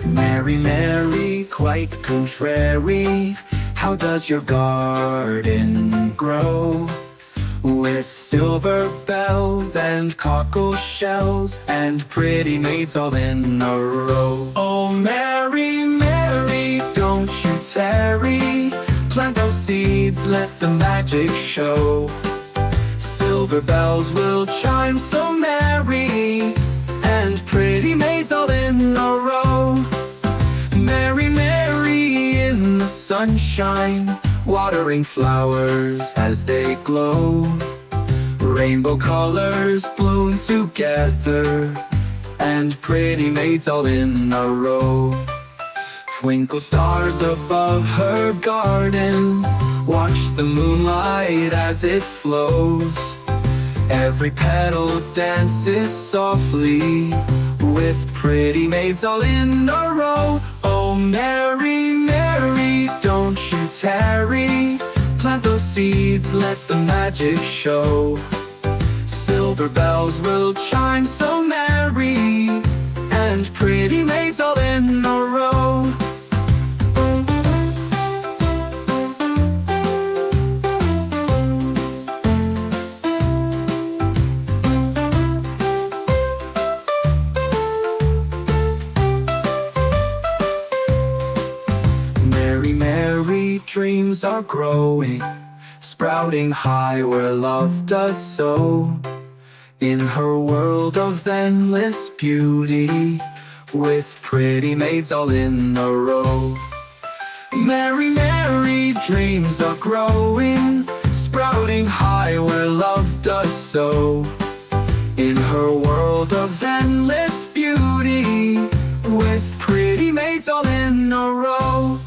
Mary, Mary, quite contrary, how does your garden grow? With silver bells and cockle shells and pretty maids all in a row. Oh, Mary, Mary, don't you tarry, plant those seeds, let the magic show. Silver bells will chime so merry, and pretty maids all in a row. Mary, Mary, in the sunshine, watering flowers as they glow. Rainbow colors bloom together, and pretty maids all in a row. Twinkle stars above her garden, watch the moonlight as it flows. Every petal dances softly, with pretty maids all in a row. Oh, Mary, Mary, don't you tarry, plant those seeds, let the magic show. Silver bells will chime so merry, and pretty maids all in a row. Mary, Mary, dreams are growing, sprouting high where love does sow. In her world of endless beauty, with pretty maids all in a row. Mary, Mary, dreams are growing, sprouting high where love does sow. In her world of endless beauty, with pretty maids all in a row.